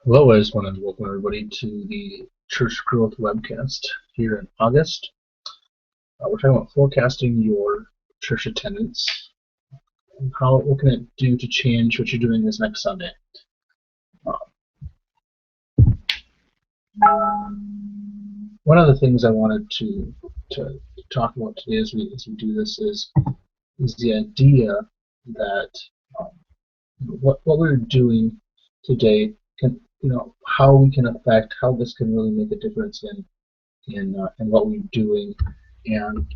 Hello, I just want to welcome everybody to the Church Growth webcast here in August. We're talking about forecasting your church attendance and what can it do to change what you're doing this next Sunday. One of the things I wanted to talk about today as we do this is the idea that um, what we're doing today can, how we can affect, how this can really make a difference in what we're doing, and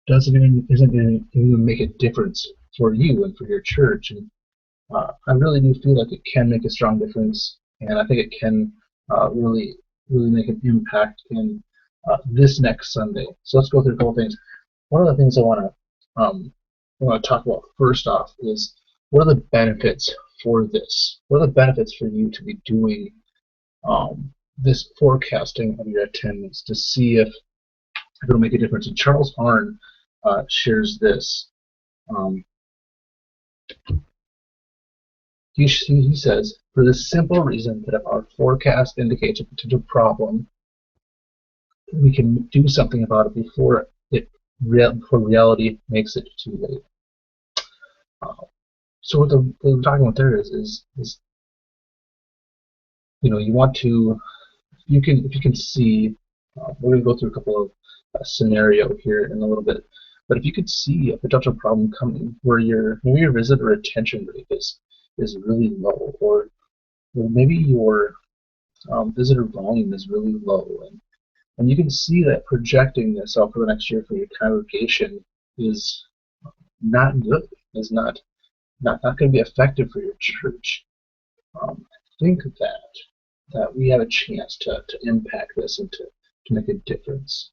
doesn't even isn't going to even make a difference for you and for your church. And I really do feel like it can make a strong difference, and I think it can really make an impact in this next Sunday. So let's go through a couple things. One of the things I want to talk about first off is what are the benefits for this? What are the benefits for you to be doing this forecasting of your attendance to see if it'll make a difference? And Charles Arnn shares this. Um, he says, for the simple reason that if our forecast indicates a potential problem, we can do something about it before reality makes it too late. So what we're talking about there is you want to, if you can see, we're going to go through a couple of scenario here in a little bit, but if you could see a potential problem coming where maybe your visitor retention rate is really low, or maybe your visitor volume is really low, and you can see that projecting this out for the next year for your congregation is not good, is not going to be effective for your church. I think that we have a chance to impact this and to make a difference.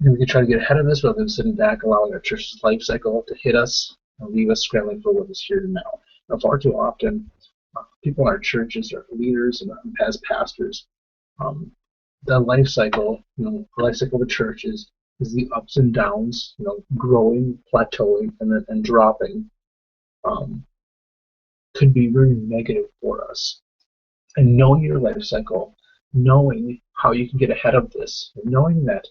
And we can try to get ahead of this rather than sitting back, allowing our church's life cycle to hit us and leave us scrambling for what is here and now. Now, far too often, people in our churches, our leaders, and as pastors, the life cycle, the life cycle of the church is the ups and downs, growing, plateauing, and dropping. Could be very negative for us. And knowing your life cycle, knowing how you can get ahead of this, knowing that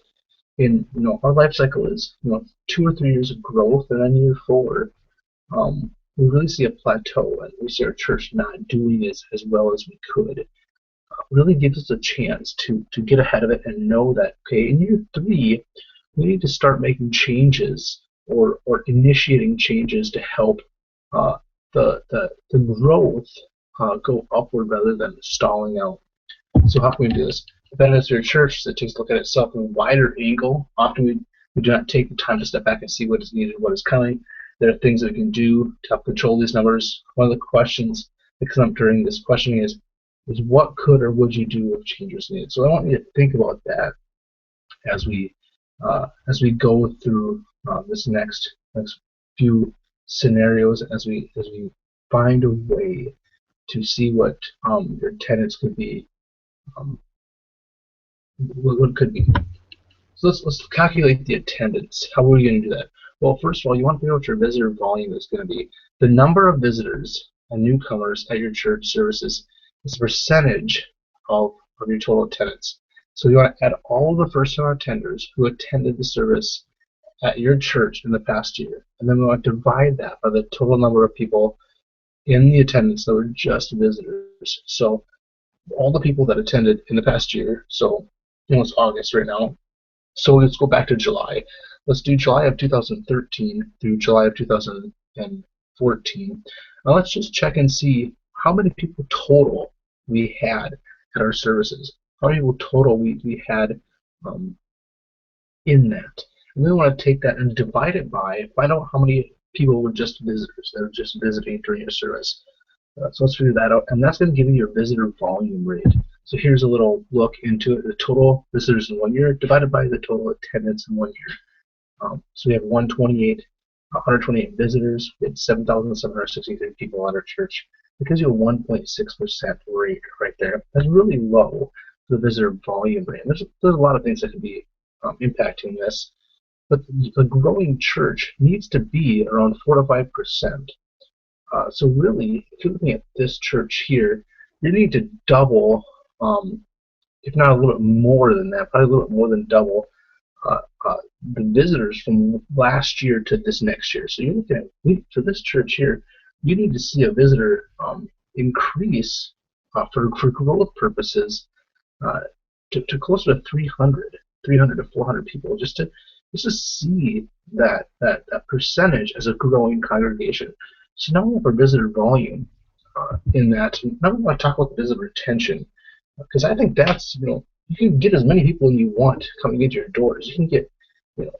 our life cycle is 2 or 3 years of growth, and then year 4, we really see a plateau, and we see our church not doing as well as we could. Really gives us a chance to get ahead of it and know that, okay, in year 3, we need to start making changes or initiating changes to help the growth go upward rather than stalling out. So how can we do this? The benefits of your church is it takes a look at itself from a wider angle. Often we do not take the time to step back and see what is needed, what is coming. There are things that we can do to help control these numbers. One of the questions that come up during this questioning is what could or would you do if change was needed? So I want you to think about that as we go through this next few scenarios, as we find a way to see what your tenants could be, what could be. So let's calculate the attendance. How are we going to do that? Well, first of all, you want to know what your visitor volume is going to be. The number of visitors and newcomers at your church services is a percentage of your total attendance. So you want to add all the first-time attenders who attended the service at your church in the past year, and then we want to divide that by the total number of people in the attendance that were just visitors. So all the people that attended in the past year, so it's August right now, so let's go back to July. Let's do July of 2013 through July of 2014. Now let's just check and see how many people total we had at our services. How many people total we had in that. And then we want to take that and divide it by, find out how many people were just visitors that were just visiting during your service. So let's figure that out, and that's going to give you your visitor volume rate. So here's a little look into it. The total visitors in 1 year divided by the total attendance in 1 year. So we have 128 visitors. We had 7,763 people at our church. It gives you a 1.6% rate right there. That's really low for the visitor volume rate. And there's a lot of things that could be impacting this. But a growing church needs to be around 4 to 5%. So really, if you're looking at this church here, you need to double, if not a little bit more than that, probably a little bit more than double uh, uh, the visitors from last year to this next year. So you're looking at, for this church here, you need to see a visitor increase for growth purposes uh, to closer to 300 to 400 people, just to see that percentage as a growing congregation. So now we have our visitor volume in that. Now we want to talk about the visitor retention, because I think that's, you can get as many people as you want coming into your doors. You can get, you know,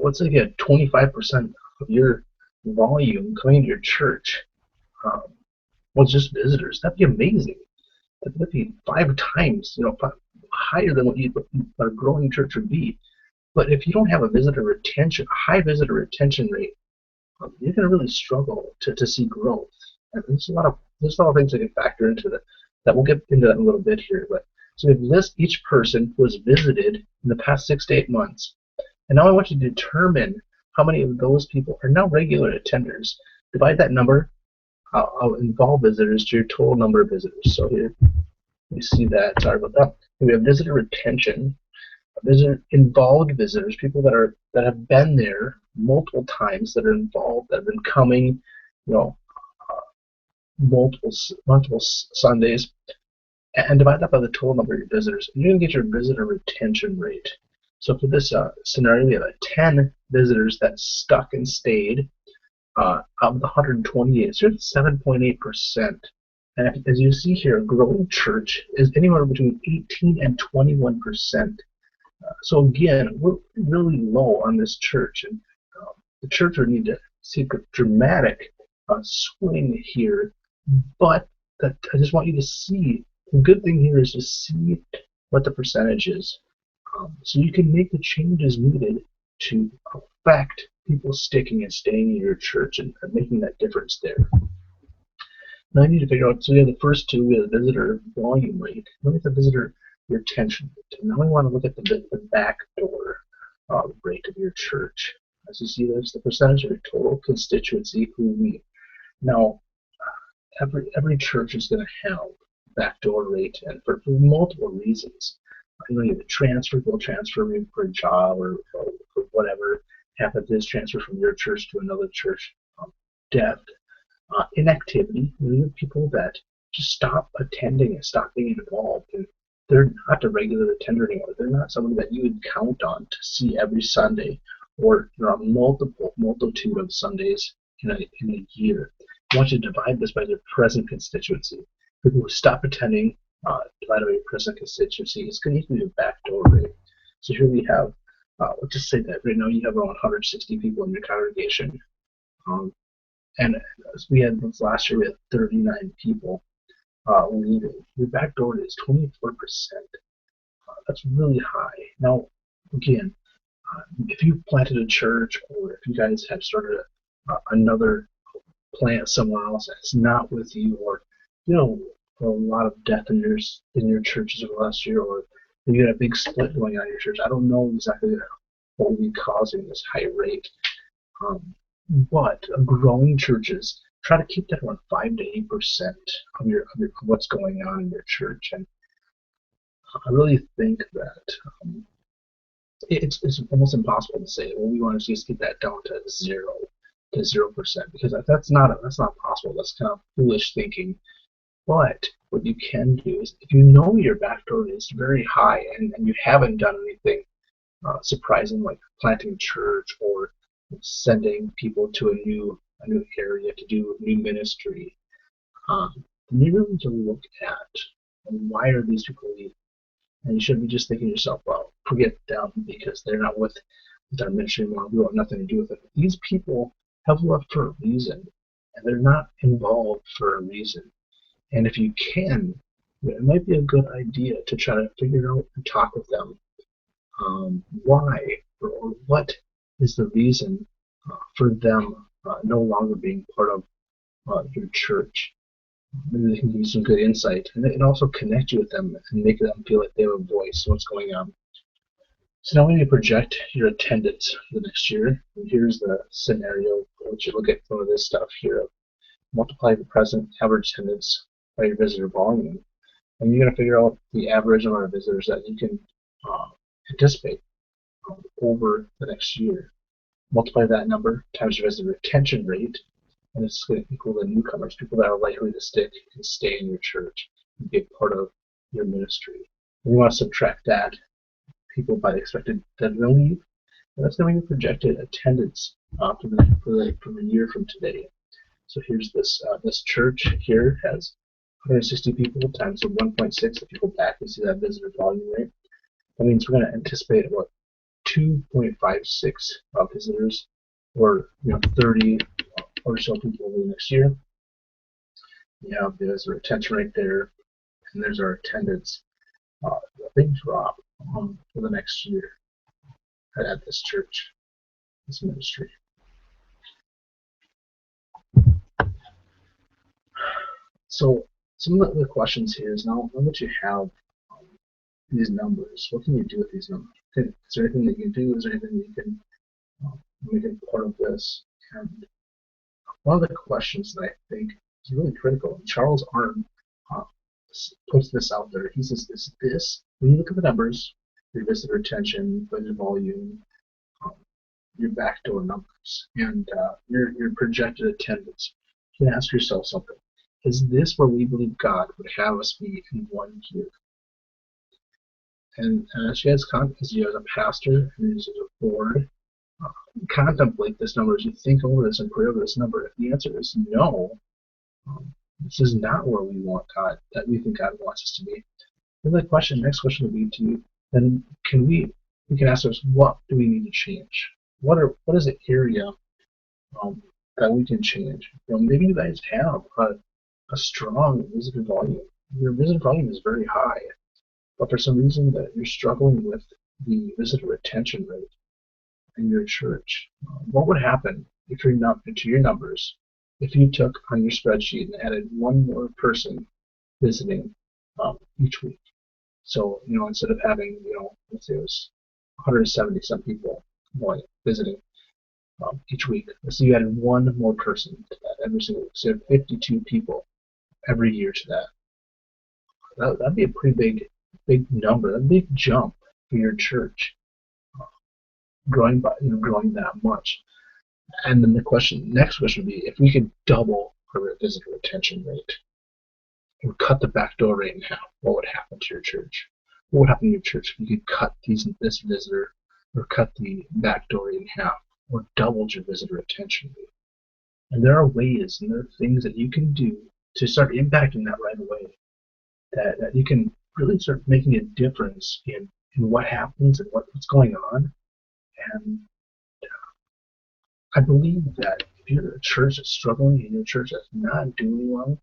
let's say you get 25% of your volume coming into your church um, was just visitors. That'd be amazing. That'd be 5 times, higher than what a growing church would be. But if you don't have a high visitor retention rate, you're going to really struggle to see growth. And there's a lot of things that can factor into that. That we'll get into that in a little bit here. But so we list each person who has visited in the past 6 to 8 months, and now I want you to determine how many of those people are now regular attenders. Divide that number, involved visitors, to your total number of visitors. So here you see that. Sorry about that. We have visitor retention. Involved visitors, people that have been there multiple times, that are involved, that have been coming, you know, multiple Sundays, and divide that by the total number of your visitors. You're going to get your visitor retention rate. So for this scenario, we have 10 visitors that stuck and stayed out of the 128. So it's 7.8%. And as you see here, a growing church is anywhere between 18 and 21%. So again, we're really low on this church, and the church would need to see a dramatic swing here. But I just want you to see, the good thing here is to see what the percentage is, so you can make the changes needed to affect people sticking and staying in your church and making that difference there. Now I need to figure out, so we have the first two, we have the visitor volume rate, then we have the visitor retention rate. And now we want to look at the back door rate of your church. As you see, there's the percentage of your total constituency who leave. Now, every church is going to have backdoor rate, and for multiple reasons. You have a transfer, they'll transfer for a job or whatever. Happens transfer from your church to another church. Death, inactivity. You have people that just stop attending and stop being involved, and they're not a regular attender anymore. They're not somebody that you would count on to see every Sunday, or a multitude of Sundays in a year. I want you to divide this by their present constituency. People who stop attending, divided by your present constituency, it's going to equal your backdoor rate. So here we have, let's just say that right now you have around 160 people in your congregation. And as we had this last year, we had 39 people leaving. Your backdoor is 24%. That's really high. Now, again, if you planted a church, or if you guys have started another plant somewhere else that's not with you, or a lot of death in your churches over the last year, or you got a big split going on in your church, I don't know exactly what will be causing this high rate. But growing churches try to keep that around 5 to 8% of what's going on in your church, and I really think that it's almost impossible to say, well, we want to just get that down to 0%, because that's not possible. That's kind of foolish thinking. But what you can do is, if you know your backdoor is very high, and you haven't done anything surprising, like planting a church or sending people to a new area to do new ministry, then you really need to look at, why are these people leaving? And you shouldn't be just thinking to yourself, well, forget them because they're not with our ministry anymore. We want nothing to do with it. These people have left for a reason, and they're not involved for a reason. And if you can, it might be a good idea to try to figure out and talk with them why, or what is the reason for them no longer being part of your church. Maybe they can give you some good insight, and also connect you with them and make them feel like they have a voice in what's going on. So now we need to project your attendance for the next year. And here's the scenario. Once you look at some of this stuff here, multiply the present average attendance by your visitor volume, and you're going to figure out the average amount of visitors that you can uh, anticipate over the next year. Multiply that number times your visitor retention rate, and it's going to equal the newcomers, people that are likely to stick and stay in your church and be a part of your ministry. And you want to subtract that, people by the expected that they'll leave, and that's going to be your projected attendance for the year from today. So here's this church here has 160 people times the 1.6 of people back. You see that visitor volume rate. That means we're going to anticipate about 2.56 visitors, or 30 or so people over the next year. You have there's a retention rate there, and there's our attendance. A big drop for the next year at this church, this ministry. So some of the questions here is now that you have these numbers, what can you do with these numbers? Is there anything that you can do? Is there anything that you can make it part of this? And one of the questions that I think is really critical, and Charles Arnn puts this out there. He says this when you look at the numbers, your visitor retention, budget volume, your backdoor numbers, and your projected attendance, you can ask yourself something. Is this where we believe God would have us be in 1 year? And as you guys, as you as a pastor and as a board, contemplate this number, as you think over this and pray over this number. If the answer is no, this is not where we want God, that we think God wants us to be. Then the next question would be to you, then we can ask ourselves, what do we need to change? What is the area that we can change? Maybe you guys have a strong visitor volume. Your visitor volume is very high, but for some reason that you're struggling with the visitor retention rate in your church. What would happen if you're not into your numbers if you took on your spreadsheet and added one more person visiting each week? So instead of having let's say it was 170 some people visiting each week, let's say you added one more person to that every single week. So you have 52 people every year to that. That'd be a pretty big number, a big jump for your church, growing that much. And then next question would be, if we could double our visitor retention rate or cut the backdoor rate in half, what would happen to your church? What would happen to your church if you could cut this visitor or cut the backdoor rate in half or doubled your visitor retention rate? And there are ways and there are things that you can do to start impacting that right away, that you can really start making a difference in what happens and what's going on. And I believe that if you're a church that's struggling and your church that's not doing well,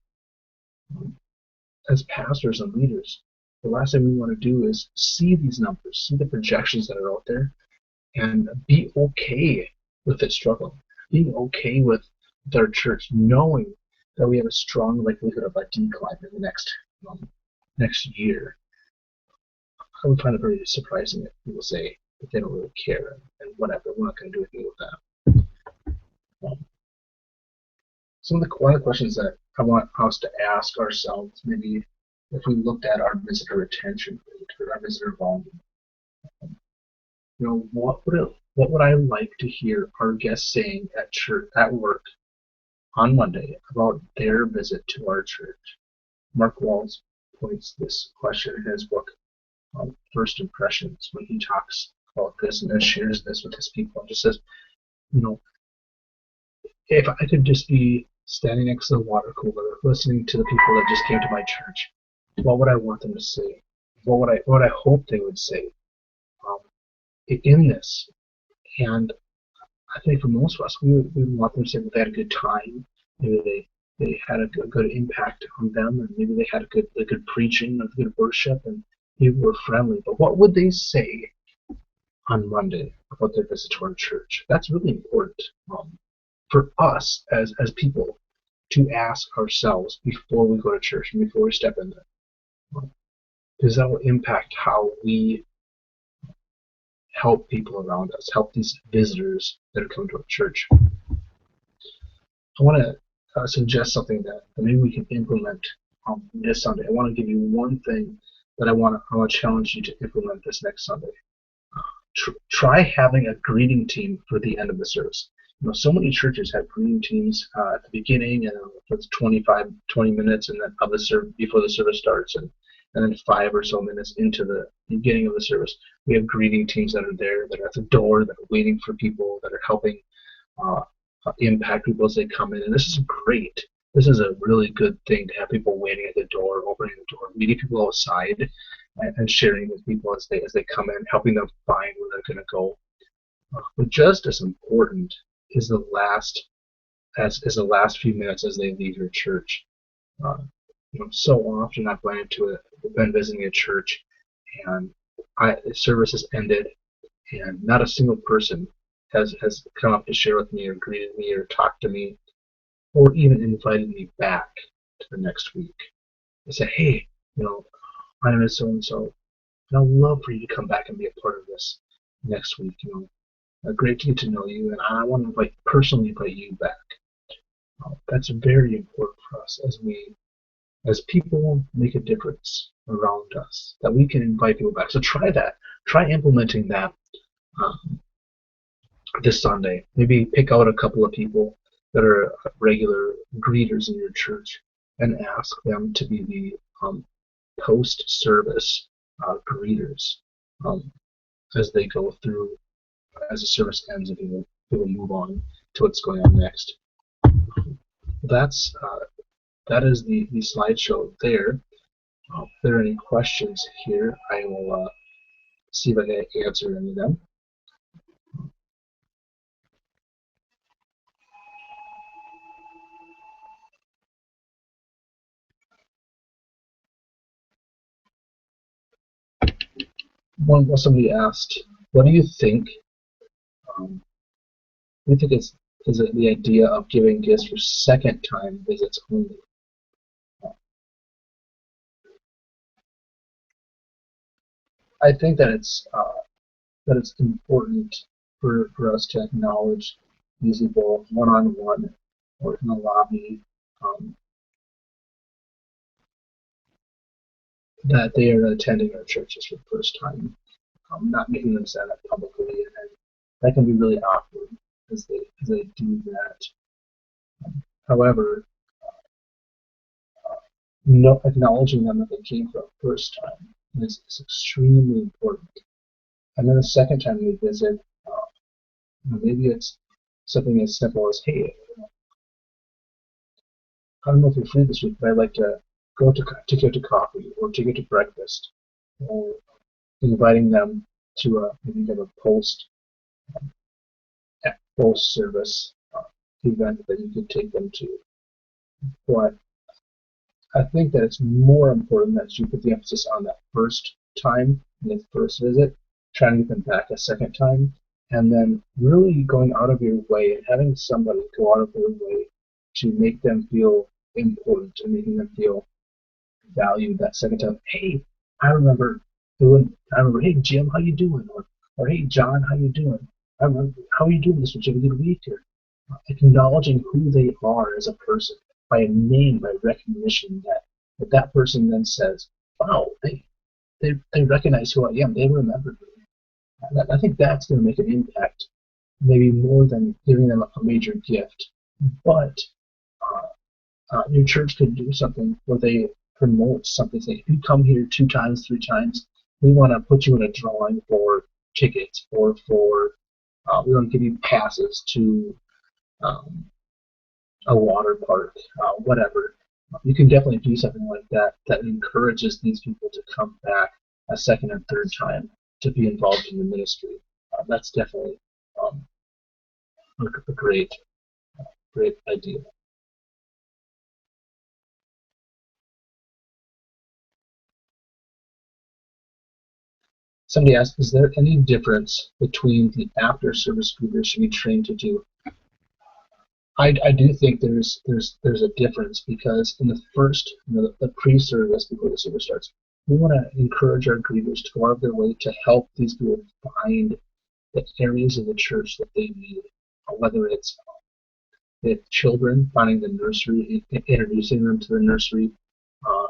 as pastors and leaders, the last thing we want to do is see these numbers, see the projections that are out there, and be okay with it struggling. Being okay with our church, knowing that we have a strong likelihood of a decline in the next year. I would find it very surprising if people say that they don't really care and whatever, we're not going to do anything with that. One of the questions that I want us to ask ourselves, maybe if we looked at our visitor retention rate or our visitor volume, what would I like to hear our guests saying at church, at work, on Monday about their visit to our church? Mark Walls points this question in his book, First Impressions, when he talks about this and shares this with his people, and just says, if I could just be standing next to the water cooler, listening to the people that just came to my church, what would I want them to say? What would I hope they would say in this? And I think for most of us, we want them to say that they had a good time, maybe they had a good impact on them, and maybe they had a good preaching, a good worship, and people were friendly. But what would they say on Monday about their visit to our church? That's really important for us as people to ask ourselves before we go to church and before we step in there, because that will impact how we help people around us, help these visitors that are coming to our church. I want to suggest something that maybe we can implement this Sunday. I want to give you one thing that I want to challenge you to implement this next Sunday. Try having a greeting team for the end of the service. So many churches have greeting teams at the beginning, and it's 20 minutes, and then before the service starts, and then 5 or so minutes into the beginning of the service, we have greeting teams that are there, that are at the door, that are waiting for people, that are helping impact people as they come in. And this is great. This is a really good thing to have people waiting at the door, opening the door, meeting people outside, and sharing with people as they come in, helping them find where they're going to go. But just as important is the last few minutes as they leave your church. So often I've been visiting a church, and the service has ended, and not a single person has come up to share with me or greeted me or talked to me or even invited me back to the next week. They say, hey, my name is so-and-so, and I'd love for you to come back and be a part of this next week. Great to get to know you, and I want to personally invite you back. That's very important for us as people make a difference around us, that we can invite people back. So try that. Try implementing that this Sunday. Maybe pick out a couple of people that are regular greeters in your church and ask them to be the post-service greeters as they go through, as the service ends, and people move on to what's going on next. That is the slideshow there. If there are any questions here, I will see if I can answer any of them. Somebody asked, what do you think? Do you think is it the idea of giving gifts for second-time visits only? I think that it's important for us to acknowledge these people one-on-one or in the lobby, that they are attending our churches for the first time, not making them stand up publicly, and that can be really awkward as they do that. However, acknowledging them that they came for the first time is extremely important. And then the second time they visit, maybe it's something as simple as, hey, I don't know if you're free this week, but I'd like to take you to coffee or take you to breakfast, or inviting them to maybe have a post-service event that you could take them to. But I think that it's more important that you put the emphasis on that first time, the first visit, trying to get them back a second time, and then really going out of your way and having somebody go out of their way to make them feel important and making them feel valued that second time. Hey, I remember, hey, Jim, how you doing? Or hey, John, how you doing? How are you doing this week? Did you have a good week here? Acknowledging who they are as a person by a name, by recognition, that person then says, wow, they recognize who I am. They remember me. I think that's going to make an impact, maybe more than giving them a major gift. But your church could do something where they promote something. Say, if you come here 2 times, 3 times, we want to put you in a drawing for tickets, or we want to give you passes to a water park, whatever. You can definitely do something like that that encourages these people to come back a second and third time to be involved in the ministry. That's definitely a great idea. Somebody asked, is there any difference between the after-service greeters should be trained to do? I do think there's a difference, because in the first, the pre-service, before the service starts, we want to encourage our greeters to go out of their way to help these people find the areas of the church that they need, whether it's the children finding the nursery, introducing them to the nursery. Uh,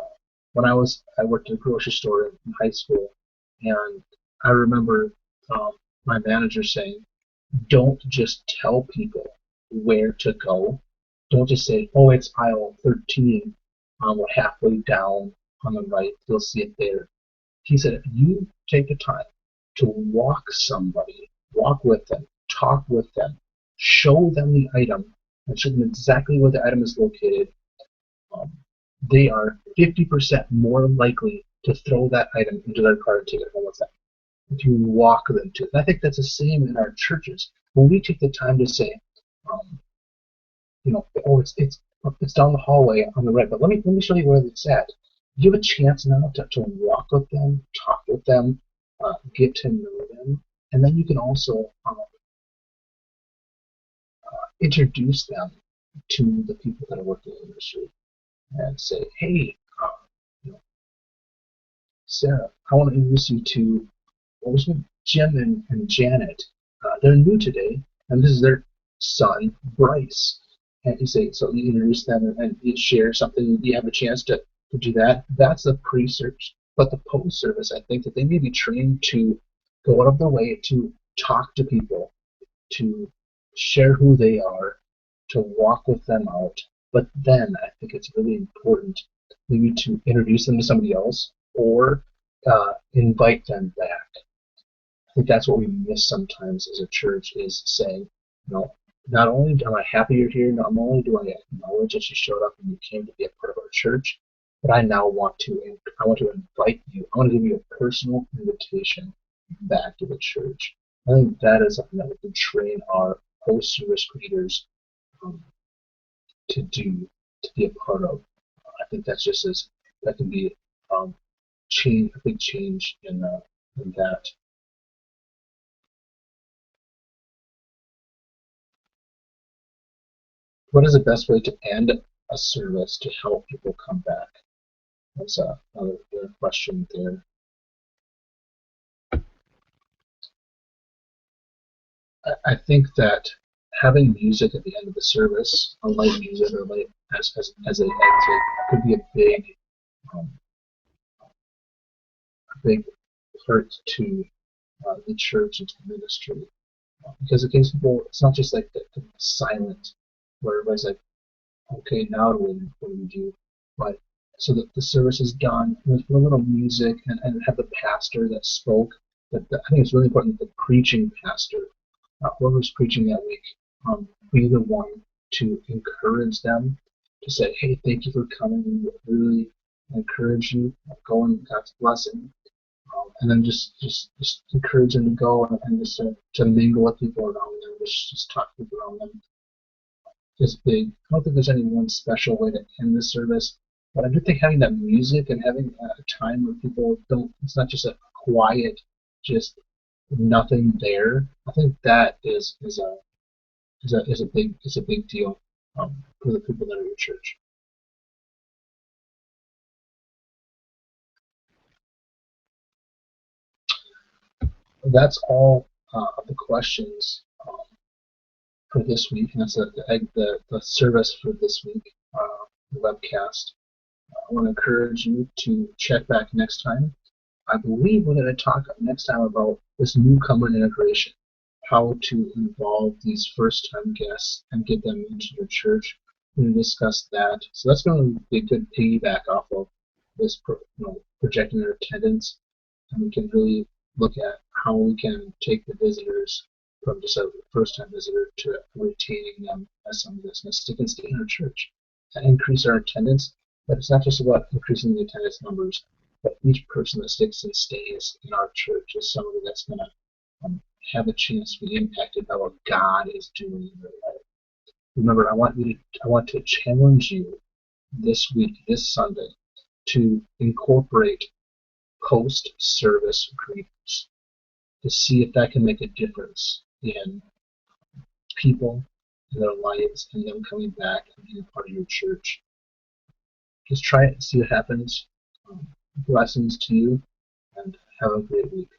when I worked in a grocery store in high school, and I remember my manager saying, "Don't just tell people where to go. Don't just say, oh, it's aisle 13, or halfway down on the right. You'll see it there." He said, "You take the time to walk with them, talk with them, show them the item, and show them exactly where the item is located. Um, they are 50% more likely to throw that item into their car and take it home with them if you walk them to it." And I think that's the same in our churches. When we take the time to say, um, oh, it's down the hallway on the right, but let me show you where it's at. You have a chance now to walk with them, talk with them, get to know them, and then you can also introduce them to the people that are working in the industry and say, "Hey, you know, Sarah, I want to introduce you to Jim and Janet. They're new today, and this is their son, Bryce." And you say, so you introduce them and you share something, you have a chance to do that. That's the pre-search. But the post-service, I think that they may be trained to go out of their way to talk to people, to share who they are, to walk with them out. But then I think it's really important maybe to introduce them to somebody else or invite them back. I think that's what we miss sometimes as a church is saying, not only am I happy you're here, not only do I acknowledge that you showed up and you came to be a part of our church, but I now want to invite you. I want to give you a personal invitation back to the church. I think that is something that we can train our post-service greeters to do, to be a part of. I think that can be a big change in that. What is the best way to end a service to help people come back? That's another question there. I think that having music at the end of the service, a light music or light as an exit, could be um, a big part to the church and to the ministry. Because it gives people, it's not just like the silent, where everybody's like, okay, now what do we do? But so that the service is done, there's a little music and have the pastor that spoke. I think it's really important that the preaching pastor, whoever's preaching that week, be the one to encourage them, to say, hey, thank you for coming. We really encourage you. Go in God's blessing. And then just encourage them to go and just to mingle with people around them, just talk to people around them is big. I don't think there's any one special way to end the service, but I do think having that music and having a time where people don't, it's not just a quiet, just nothing there. I think that is a big deal for the people that are in your church. That's all of the questions for this week, and that's the service for this week, the webcast. I want to encourage you to check back next time. I believe we're going to talk next time about this newcomer integration, how to involve these first-time guests and get them into your church. We're going to discuss that. So that's going to be a good piggyback off of this, projecting their attendance, and we can really look at how we can take the visitors from just a first-time visitor to retaining them as somebody that's going to stick and stay in our church and increase our attendance. But it's not just about increasing the attendance numbers, but each person that sticks and stays in our church is somebody that's going to have a chance to be impacted by what God is doing in their life. Remember, I want to challenge you this week, this Sunday, to incorporate post-service greeters to see if that can make a difference in people, in their lives, and them coming back and being a part of your church. Just try it and see what happens. Blessings to you, and have a great week.